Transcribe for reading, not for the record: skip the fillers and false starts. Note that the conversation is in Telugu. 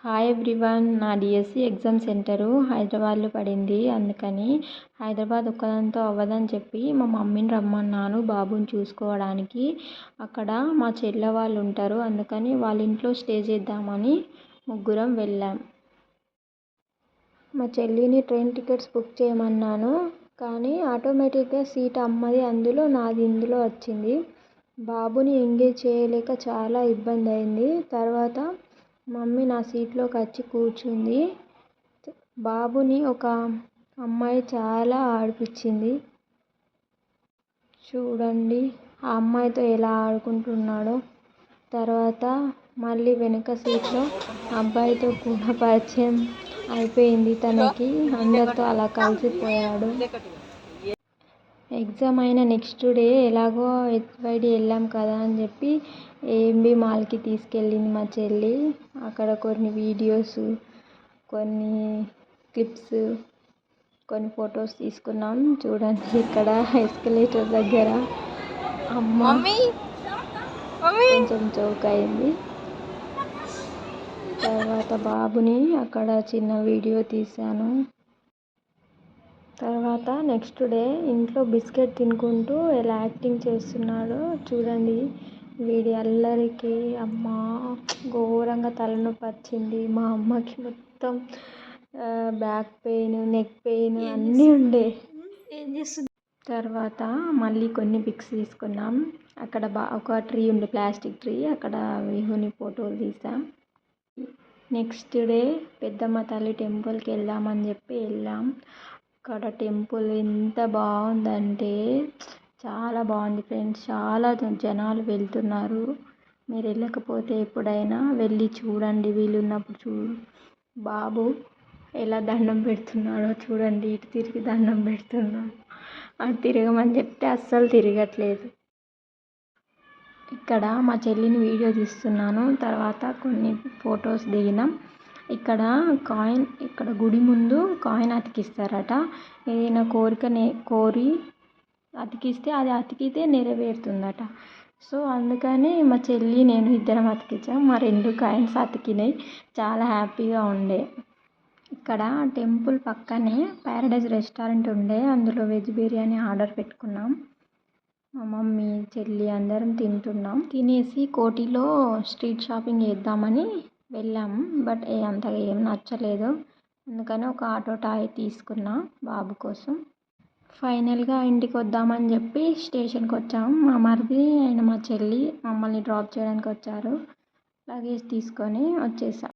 హాయ్ ఎవ్రీవన్, నా డిఎస్సి ఎగ్జామ్ సెంటరు హైదరాబాద్లో పడింది. అందుకని హైదరాబాద్ ఒక్కదాంతో అవ్వదని చెప్పి మా మమ్మీని రమ్మన్నాను బాబుని చూసుకోవడానికి. అక్కడ మా చెల్లె వాళ్ళు ఉంటారు, అందుకని వాళ్ళ ఇంట్లో స్టే చేద్దామని ముగ్గురం వెళ్ళాం. మా చెల్లిని ట్రైన్ టికెట్స్ బుక్ చేయమన్నాను, కానీ ఆటోమేటిక్గా సీట్ అమ్మది అందులో, నాది ఇందులో వచ్చింది. బాబుని ఎంగేజ్ చేయలేక చాలా ఇబ్బంది అయింది. తర్వాత మమ్మీ నా సీట్లోకి వచ్చి కూర్చుంది. బాబుని ఒక అమ్మాయి చాలా ఆడిపించింది. చూడండి ఆ అమ్మాయితో ఎలా ఆడుకుంటున్నాడో. తర్వాత మళ్ళీ వెనక సీట్లో అబ్బాయితో కూడా పరిచయం అయిపోయింది తనకి. అందరితో అలా కలిసిపోయాడు. ఎగ్జామ్ అయిన నెక్స్ట్ డే ఎలాగో హెచ్వైడి వెళ్ళాం కదా అని చెప్పి ఏఎంబి మాల్కి తీసుకెళ్ళింది మా చెల్లి. అక్కడ కొన్ని వీడియోస్, కొన్ని క్లిప్స్, కొన్ని ఫొటోస్ తీసుకున్నాం. చూడండి ఇక్కడ ఎస్కలేటర్ దగ్గర అమ్మ కొంచెం జోక్ అయింది. తర్వాత బాబుని అక్కడ చిన్న వీడియో తీశాను. తర్వాత నెక్స్ట్ డే ఇంట్లో బిస్కెట్ తినుకుంటూ ఎలా యాక్టింగ్ చేస్తున్నాడో చూడండి. వీడి అల్లరికి అమ్మ ఘోరంగా తలనొప్పి వచ్చింది. మా అమ్మకి మొత్తం బ్యాక్ పెయిన్, నెక్ పెయిన్ అన్నీ ఉండే. తర్వాత మళ్ళీ కొన్ని పిక్స్ తీసుకున్నాం. అక్కడ ఒక ట్రీ ఉండే, ప్లాస్టిక్ ట్రీ, అక్కడ విహుని ఫోటోలు తీసాం. నెక్స్ట్ డే పెద్దమ్మ తల్లి టెంపుల్కి వెళ్దామని చెప్పి వెళ్ళాం. అక్కడ టెంపుల్ ఎంత బాగుందంటే చాలా బాగుంది ఫ్రెండ్స్. చాలా జనాలు వెళ్తున్నారు. మీరు వెళ్ళకపోతే ఎప్పుడైనా వెళ్ళి చూడండి, వీలున్నప్పుడు బాబు ఎలా దండం పెడుతున్నాడో చూడండి. ఇటు తిరిగి దండం పెడుతున్నాడు. అటు తిరగమని చెప్తే అస్సలు తిరగట్లేదు. ఇక్కడ మా చెల్లిని వీడియో తీస్తున్నాను. తర్వాత కొన్ని ఫొటోస్ దిగినాం. ఇక్కడ గుడి ముందు కాయిన్ అతికిస్తారట. ఏదైనా కోరి అతికిస్తే అది అతికితే నెరవేరుతుందట. సో అందుకని మా చెల్లి నేను ఇద్దరం అతికించాం. మా 2 కాయిన్స్ అతికినాయి. చాలా హ్యాపీగా ఉండే. ఇక్కడ టెంపుల్ పక్కనే ప్యారడైజ్ రెస్టారెంట్ ఉండే, అందులో వెజ్ బిర్యానీ ఆర్డర్ పెట్టుకున్నాం. మా మమ్మీ, చెల్లి అందరం తింటున్నాం. తినేసి కోటిలో స్ట్రీట్ షాపింగ్ చేద్దామని వెళ్ళాము. బట్ అంతగా ఏం నచ్చలేదు. అందుకని ఒక ఆటో టాయ్ తీసుకున్నా బాబు కోసం. ఫైనల్గా ఇంటికి వద్దామని చెప్పి స్టేషన్కి వచ్చాము. మా మరిది అయిన మా చెల్లి మమ్మల్ని డ్రాప్ చేయడానికి వచ్చారు. లగేజ్ తీసుకొని వచ్చేసాం.